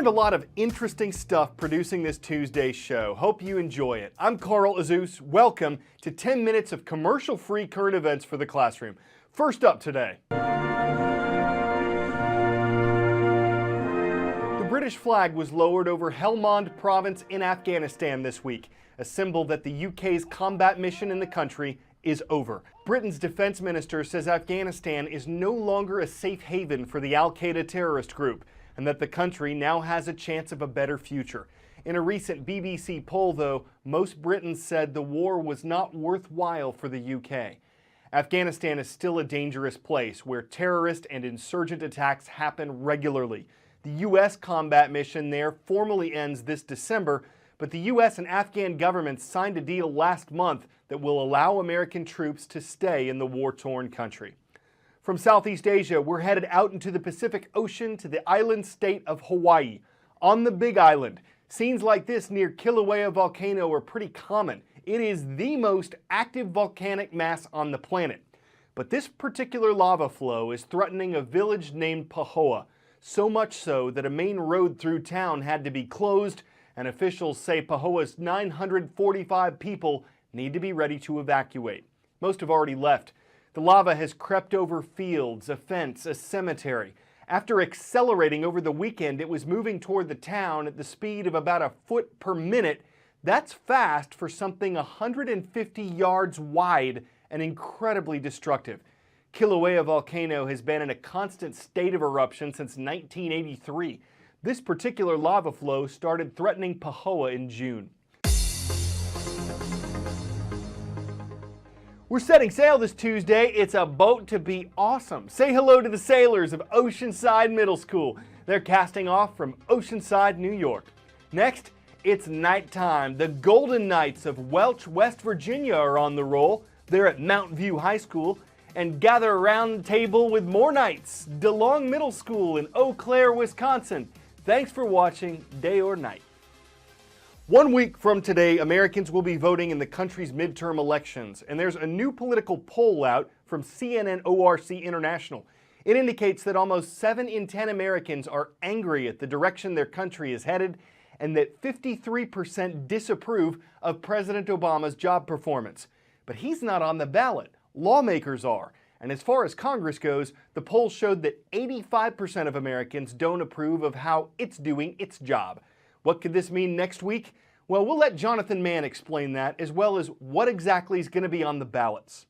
learned a lot of interesting stuff producing this Tuesday show. Hope you enjoy it. I'm Carl Azus. Welcome to 10 minutes of commercial-free current events for the classroom. First up today. The British flag was lowered over Helmand province in Afghanistan this week, a symbol that the UK's combat mission in the country is over. Britain's defense minister says Afghanistan is no longer a safe haven for the Al-Qaeda terrorist group, and that the country now has a chance of a better future. In a recent BBC poll, though, most Britons said the war was not worthwhile for the UK. Afghanistan is still a dangerous place where terrorist and insurgent attacks happen regularly. The U.S. combat mission there formally ends this December, but the U.S. and Afghan governments signed a deal last month that will allow American troops to stay in the war-torn country. From Southeast Asia, we're headed out into the Pacific Ocean to the island state of Hawaii. On the Big Island, scenes like this near Kilauea volcano are pretty common. It is the most active volcanic mass on the planet. But this particular lava flow is threatening a village named Pahoa, so much so that a main road through town had to be closed, and officials say Pahoa's 945 people need to be ready to evacuate. Most have already left. The lava has crept over fields, a fence, a cemetery. After accelerating over the weekend, it was moving toward the town at the speed of about a foot per minute. That's fast for something 150 yards wide and incredibly destructive. Kilauea volcano has been in a constant state of eruption since 1983. This particular lava flow started threatening Pahoa in June. We're setting sail this Tuesday. It's a boat to be awesome. Say hello to the sailors of Oceanside Middle School. They're casting off from Oceanside, New York. Next, it's nighttime. The Golden Knights of Welch, West Virginia are on the roll. They're at Mountain View High School. And gather around the table with more Knights. DeLong Middle School in Eau Claire, Wisconsin. Thanks for watching Day or Night. 1 week from today, Americans will be voting in the country's midterm elections, and there's a new political poll out from CNN ORC International. It indicates that almost 7 in 10 Americans are angry at the direction their country is headed, and that 53% disapprove of President Obama's job performance. But he's not on the ballot. Lawmakers are. And as far as Congress goes, the poll showed that 85% of Americans don't approve of how it's doing its job. What could this mean next week? Well, we'll let Jonathan Mann explain that, as well as what exactly is going to be on the ballots.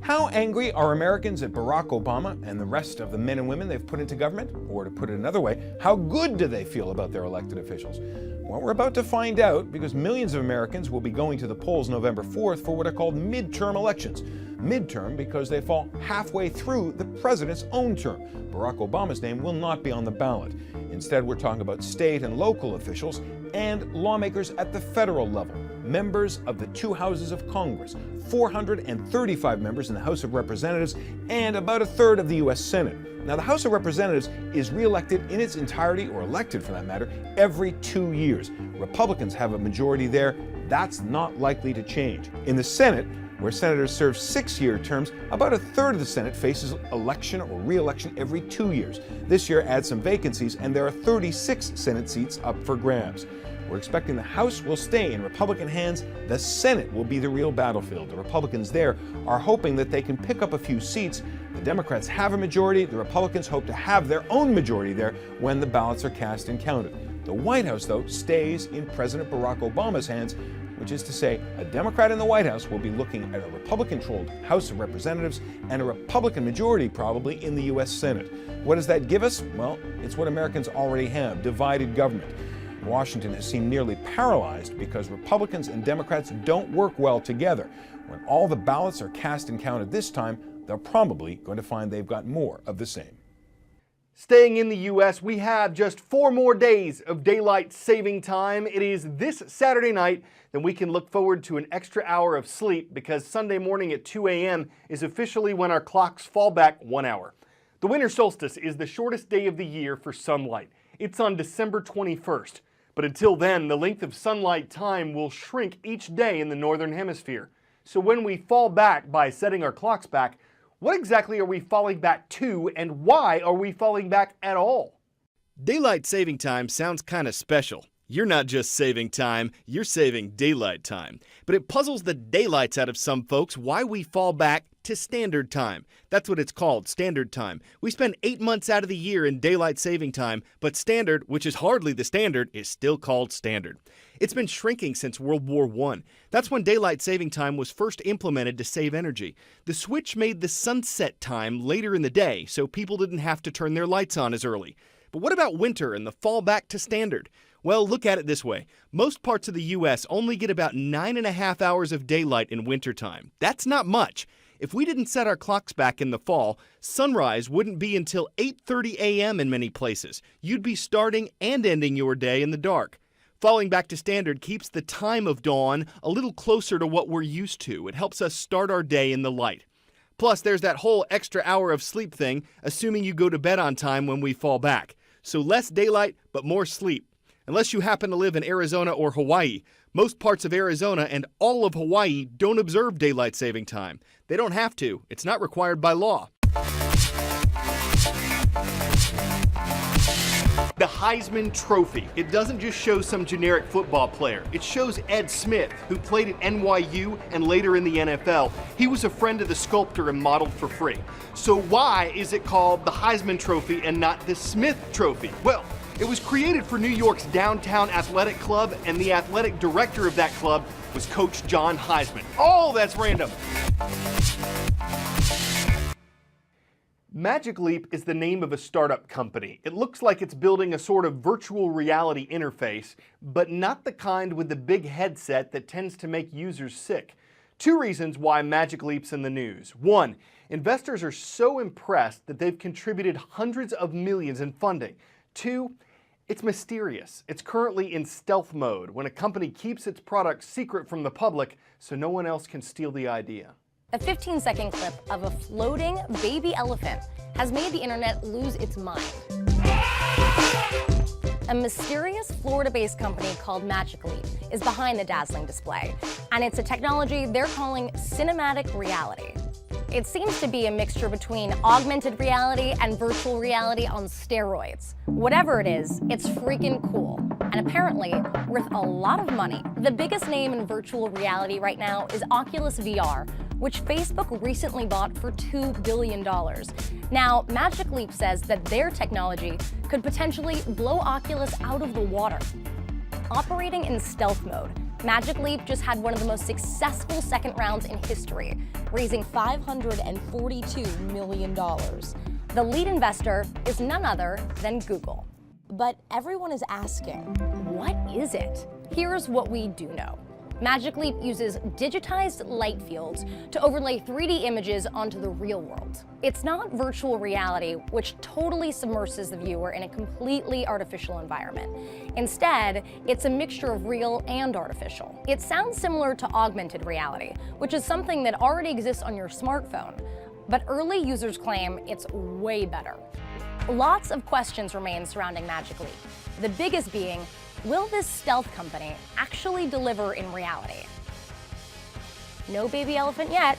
How angry are Americans at Barack Obama and the rest of the men and women they've put into government? Or to put it another way, how good do they feel about their elected officials? Well, we're about to find out, because millions of Americans will be going to the polls November 4th for what are called midterm elections. Midterm because they fall halfway through the president's own term. Barack Obama's name will not be on the ballot. Instead, we're talking about state and local officials and lawmakers at the federal level, members of the 2 houses of Congress, 435 members in the House of Representatives, and about a third of the U.S. Senate. Now, the House of Representatives is re-elected in its entirety, or elected for that matter, every 2 years. Republicans have a majority there. That's not likely to change. In the Senate, where senators serve 6-year terms, about a third of the Senate faces election or re-election every 2 years. This year adds some vacancies, and there are 36 Senate seats up for grabs. We're expecting the House will stay in Republican hands. The Senate will be the real battlefield. The Republicans there are hoping that they can pick up a few seats. The Democrats have a majority. The Republicans hope to have their own majority there when the ballots are cast and counted. The White House, though, stays in President Barack Obama's hands, which is to say a Democrat in the White House will be looking at a Republican-controlled House of Representatives and a Republican majority probably in the U.S. Senate. What does that give us? Well, it's what Americans already have, divided government. Washington has seemed nearly paralyzed because Republicans and Democrats don't work well together. When all the ballots are cast and counted this time, they're probably going to find they've got more of the same. Staying in the U.S., we have just 4 more days of daylight saving time. It is this Saturday night that we can look forward to an extra hour of sleep, because Sunday morning at 2 a.m. is officially when our clocks fall back 1 hour. The winter solstice is the shortest day of the year for sunlight. It's on December 21st. But until then, the length of sunlight time will shrink each day in the northern hemisphere. So when we fall back by setting our clocks back, what exactly are we falling back to, and why are we falling back at all? Daylight saving time sounds kind of special. You're not just saving time, you're saving daylight time. But it puzzles the daylights out of some folks why we fall back to standard time. That's what it's called, standard time. We spend 8 months out of the year in daylight saving time, but standard, which is hardly the standard, is still called standard. It's been shrinking since World War I. That's when daylight saving time was first implemented to save energy. The switch made the sunset time later in the day, so people didn't have to turn their lights on as early. But what about winter and the fall back to standard? Well, look at it this way. Most parts of the U.S. only get about 9.5 hours of daylight in wintertime. That's not much. If we didn't set our clocks back in the fall, sunrise wouldn't be until 8:30 a.m. in many places. You'd be starting and ending your day in the dark. Falling back to standard keeps the time of dawn a little closer to what we're used to. It helps us start our day in the light. Plus, there's that whole extra hour of sleep thing, assuming you go to bed on time when we fall back. So less daylight, but more sleep. Unless you happen to live in Arizona or Hawaii. Most parts of Arizona and all of Hawaii don't observe daylight saving time. They don't have to. It's not required by law. The Heisman Trophy. It doesn't just show some generic football player. It shows Ed Smith, who played at NYU and later in the NFL. He was a friend of the sculptor and modeled for free. So why is it called the Heisman Trophy and not the Smith Trophy? Well, it was created for New York's downtown athletic club, and the athletic director of that club was Coach John Heisman. Oh, that's random. Magic Leap is the name of a startup company. It looks like it's building a sort of virtual reality interface, but not the kind with the big headset that tends to make users sick. 2 reasons why Magic Leap's in the news. 1, investors are so impressed that they've contributed hundreds of millions in funding. 2, it's mysterious. It's currently in stealth mode, when a company keeps its products secret from the public so no one else can steal the idea. A 15-second clip of a floating baby elephant has made the internet lose its mind. A mysterious Florida-based company called Magic Leap is behind the dazzling display, and it's a technology they're calling cinematic reality. It seems to be a mixture between augmented reality and virtual reality on steroids. Whatever it is, it's freaking cool, and apparently worth a lot of money. The biggest name in virtual reality right now is Oculus VR, which Facebook recently bought for $2 billion. Now, Magic Leap says that their technology could potentially blow Oculus out of the water. Operating in stealth mode, Magic Leap just had one of the most successful second rounds in history, raising $542 million. The lead investor is none other than Google. But everyone is asking, what is it? Here's what we do know. Magic Leap uses digitized light fields to overlay 3D images onto the real world. It's not virtual reality, which totally submerses the viewer in a completely artificial environment. Instead, it's a mixture of real and artificial. It sounds similar to augmented reality, which is something that already exists on your smartphone, but early users claim it's way better. Lots of questions remain surrounding Magic Leap, the biggest being, will this stealth company actually deliver in reality? No baby elephant yet.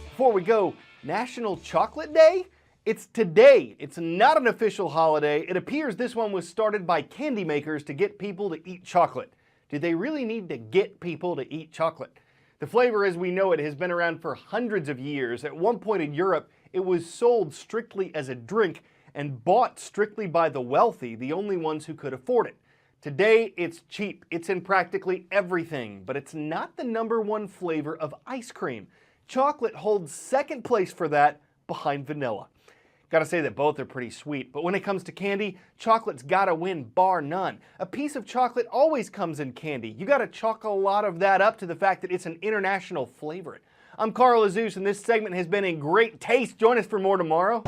Before we go, National Chocolate Day? It's today. It's not an official holiday. It appears this one was started by candy makers to get people to eat chocolate. Do they really need to get people to eat chocolate? The flavor as we know it has been around for hundreds of years. At one point in Europe, it was sold strictly as a drink and bought strictly by the wealthy, the only ones who could afford it. Today, it's cheap. It's in practically everything, but it's not the #1 flavor of ice cream. Chocolate holds second place for that, behind vanilla. Gotta say that both are pretty sweet, but when it comes to candy, chocolate's gotta win bar none. A piece of chocolate always comes in candy. You gotta chalk a lot of that up to the fact that it's an international favorite. I'm Carl Azus, and this segment has been in great taste. Join us for more tomorrow.